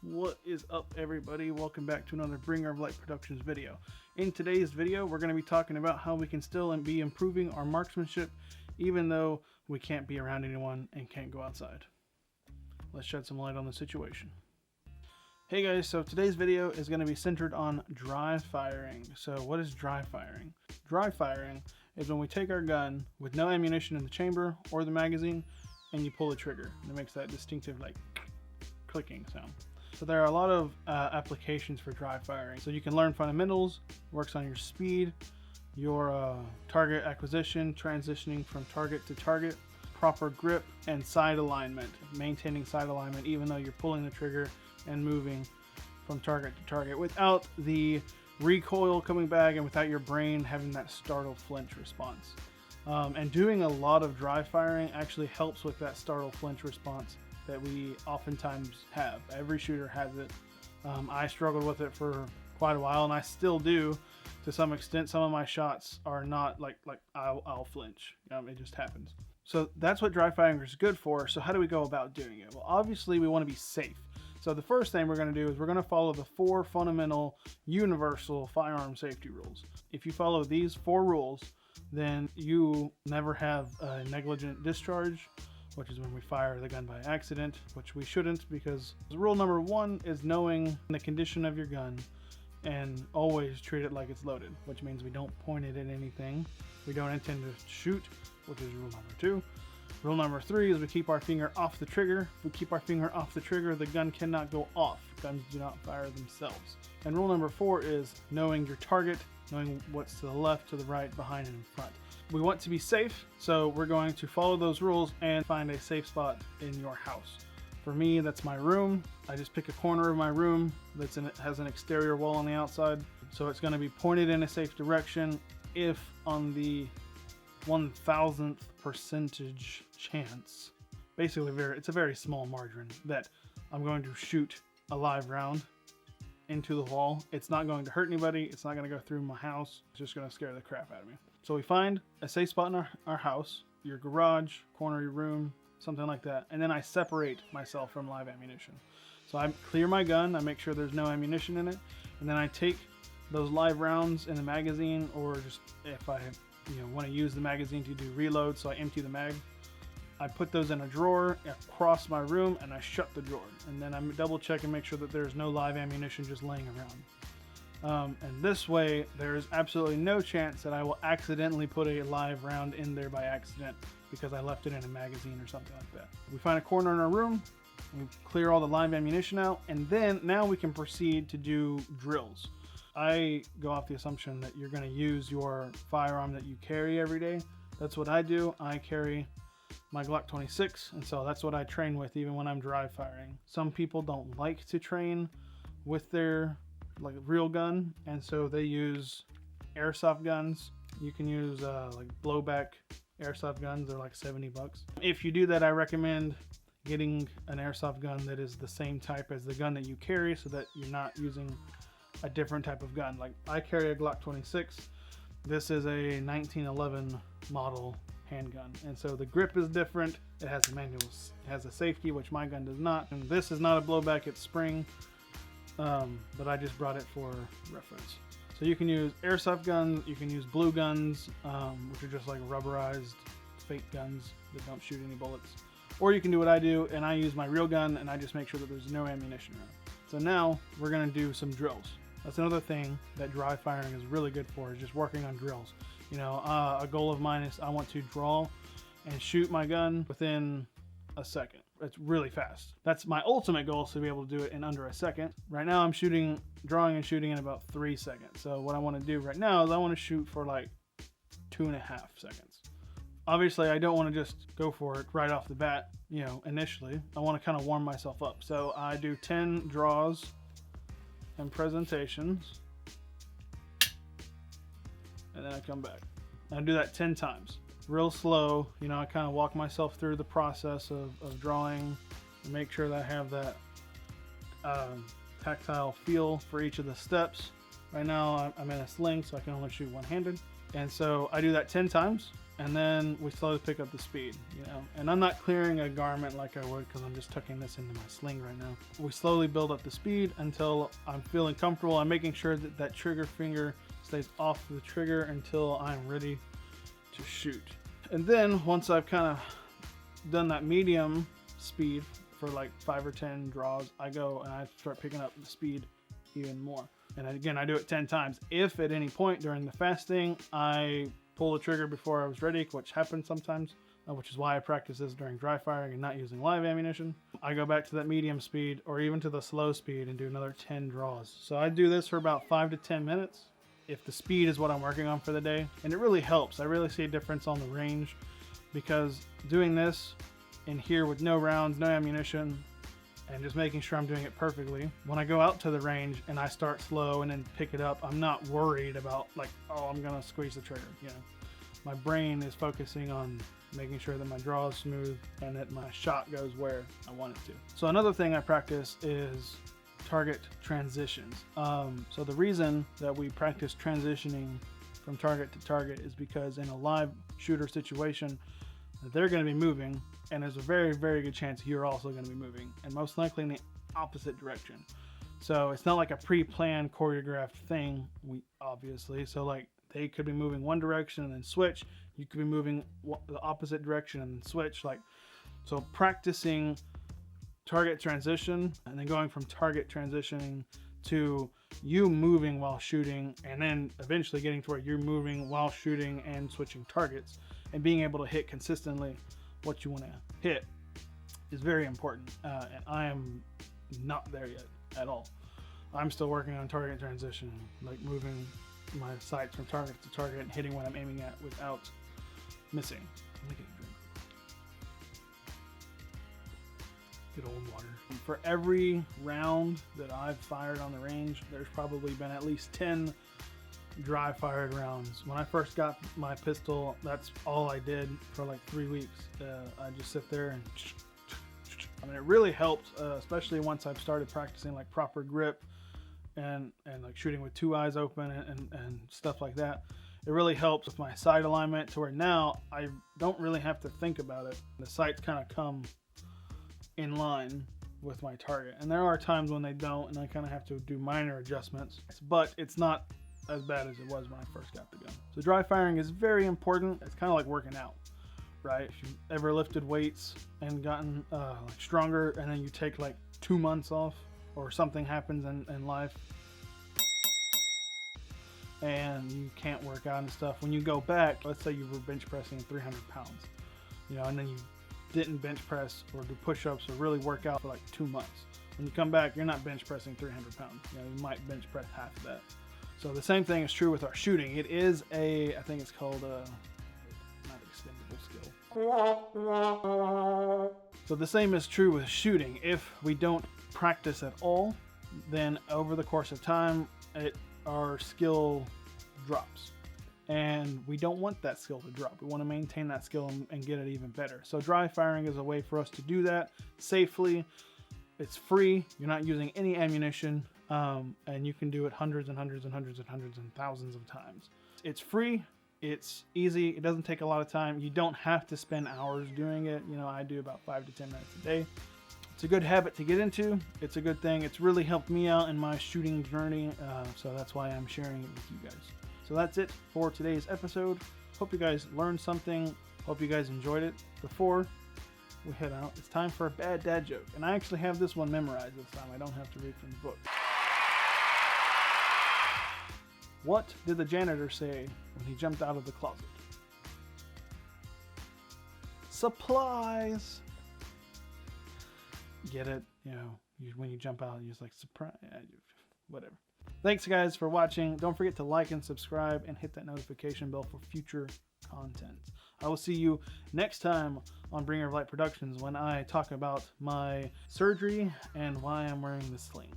What is up, everybody? Welcome back to another Bringer of Light Productions video. In today's video, we're going to be talking about how we can still be improving our marksmanship even though we can't be around anyone and can't go outside. Let's shed some light on the situation. Hey guys, so today's video is going to be centered on dry firing. So what is dry firing? Dry firing is when we take our gun with no ammunition in the chamber or the magazine and you pull the trigger, and it makes that distinctive like clicking sound. So there are a lot of applications for dry firing. So you can learn fundamentals, works on your speed, your target acquisition, transitioning from target to target, proper grip, and side alignment, maintaining side alignment even though you're pulling the trigger and moving from target to target without the recoil coming back and without your brain having that startle flinch response. And doing a lot of dry firing actually helps with that startle flinch response that we oftentimes have. Every shooter has it. I struggled with it for quite a while, and I still do to some extent. Some of my shots are not like I'll flinch. It just happens. So that's what dry firing is good for. So how do we go about doing it? Well, obviously we want to be safe. So the first thing we're going to do is we're going to follow the 4 fundamental universal firearm safety rules. If you follow these 4 rules, then you never have a negligent discharge, which is when we fire the gun by accident, which we shouldn't, because rule number 1 is knowing the condition of your gun and always treat it like it's loaded, which means we don't point it at anything. We don't intend to shoot, which is rule number 2. Rule number 3 is we keep our finger off the trigger. If we keep our finger off the trigger, the gun cannot go off. Guns do not fire themselves. And rule number 4 is knowing your target, knowing what's to the left, to the right, behind, and in front. We want to be safe, so we're going to follow those rules and find a safe spot in your house. For me, that's my room. I just pick a corner of my room that has an exterior wall on the outside, so it's going to be pointed in a safe direction. If on the 1,000th percentage chance, basically it's a very small margin, that I'm going to shoot a live round into the wall, it's not going to hurt anybody, it's not going to go through my house, it's just going to scare the crap out of me. So we find a safe spot in our house, your garage, corner of your room, something like that, and then I separate myself from live ammunition. So I clear my gun, I make sure there's no ammunition in it, and then I take those live rounds in the magazine, or just if I want to use the magazine to do reload, so I empty the mag, I put those in a drawer across my room and I shut the drawer, and then I double check and make sure that there's no live ammunition just laying around. And this way there's absolutely no chance that I will accidentally put a live round in there by accident because I left it in a magazine or something like that. We find a corner in our room, we clear all the live ammunition out, and then now we can proceed to do drills. I go off the assumption that you're going to use your firearm that you carry every day. That's what I do. I carry my Glock 26, and so that's what I train with even when I'm dry firing. Some people don't like to train with their real gun, and so they use airsoft guns. You can use like blowback airsoft guns. They're like $70. If you do that, I recommend getting an airsoft gun that is the same type as the gun that you carry, so that you're not using a different type of gun. Like I carry a Glock 26. This is a 1911 model handgun, and so the grip is different. It has a manual, it has a safety, which my gun does not. And this is not a blowback, it's spring, but I just brought it for reference. So you can use airsoft guns, you can use blue guns, which are just like rubberized fake guns that don't shoot any bullets, or you can do what I do and I use my real gun and I just make sure that there's no ammunition around. So now we're going to do some drills. That's another thing that dry firing is really good for, is just working on drills. A goal of mine is I want to draw and shoot my gun within a second. It's really fast. That's my ultimate goal, is to be able to do it in under a second. Right now I'm drawing and shooting in about 3 seconds. So what I want to do right now is I want to shoot for like 2.5 seconds. Obviously I don't want to just go for it right off the bat, initially. I want to kind of warm myself up. So I do 10 draws and presentations, and then I come back. I do that 10 times, real slow. I kind of walk myself through the process of drawing and make sure that I have that tactile feel for each of the steps. Right now I'm in a sling, so I can only shoot one-handed, and so I do that 10 times, and then we slowly pick up the speed, you know. And I'm not clearing a garment like I would because I'm just tucking this into my sling right now. We slowly build up the speed until I'm feeling comfortable. I'm making sure that that trigger finger stays off the trigger until I'm ready to shoot. And then once I've kind of done that medium speed for like 5 or 10 draws, I go and I start picking up the speed even more. And again, I do it 10 times. If at any point during the fasting I pull the trigger before I was ready, which happens sometimes, which is why I practice this during dry firing and not using live ammunition, I go back to that medium speed or even to the slow speed and do another 10 draws. So I do this for about 5 to 10 minutes if the speed is what I'm working on for the day. And it really helps. I really see a difference on the range, because doing this in here with no rounds, no ammunition, and just making sure I'm doing it perfectly, when I go out to the range and I start slow and then pick it up, I'm not worried about like, oh, I'm gonna squeeze the trigger, you know. My brain is focusing on making sure that my draw is smooth and that my shot goes where I want it to. So another thing I practice is target transitions. So the reason that we practice transitioning from target to target is because in a live shooter situation, they're going to be moving, and there's a very, very good chance you're also going to be moving, and most likely in the opposite direction. So it's not like a pre-planned choreographed thing, obviously. So like they could be moving one direction and then switch. You could be moving the opposite direction and then switch. Like, so practicing target transition and then going from target transitioning to you moving while shooting, and then eventually getting to where you're moving while shooting and switching targets and being able to hit consistently what you want to hit is very important. And I am not there yet at all. I'm still working on target transition, like moving my sights from target to target and hitting what I'm aiming at without missing. Let me get a drink. Good old water. For every round that I've fired on the range, there's probably been at least 10 dry fired rounds. When I first got my pistol, that's all I did for like 3 weeks. I just sit there and I mean, it really helped, especially once I've started practicing like proper grip and like shooting with 2 eyes open and stuff like that. It really helps with my sight alignment to where now I don't really have to think about it. The sights kind of come in line with my target, and there are times when they don't, and I kind of have to do minor adjustments, but it's not as bad as it was when I first got the gun. So dry firing is very important. It's kind of like working out, right? If you've ever lifted weights and gotten like stronger, and then you take like 2 months off, or something happens in life and you can't work out and stuff, when you go back, let's say you were bench pressing 300 pounds, you know, and then you didn't bench press or do push-ups or really work out for like 2 months. When you come back, you're not bench pressing 300 pounds. You know, you might bench press half of that. So the same thing is true with our shooting. It is a, I think it's called a, not extendable skill. So the same is true with shooting. If we don't practice at all, then over the course of time, our skill drops. And we don't want that skill to drop. We want to maintain that skill and get it even better. So dry firing is a way for us to do that safely. It's free. You're not using any ammunition, and you can do it hundreds and hundreds and hundreds and hundreds and thousands of times. It's free. It's easy. It doesn't take a lot of time. You don't have to spend hours doing it. You know, I do about 5 to 10 minutes a day. It's a good habit to get into. It's a good thing. It's really helped me out in my shooting journey. So that's why I'm sharing it with you guys. So that's it for today's episode. Hope you guys learned something. Hope you guys enjoyed it. Before we head out, it's time for a bad dad joke. And I actually have this one memorized this time. I don't have to read from the book. What did the janitor say when he jumped out of the closet? Supplies. Get it? You know, when you jump out, you're just like, surprise. Whatever. Thanks guys for watching. Don't forget to like and subscribe and hit that notification bell for future content. I will see you next time on Bringer of Light Productions when I talk about my surgery and why I'm wearing the sling.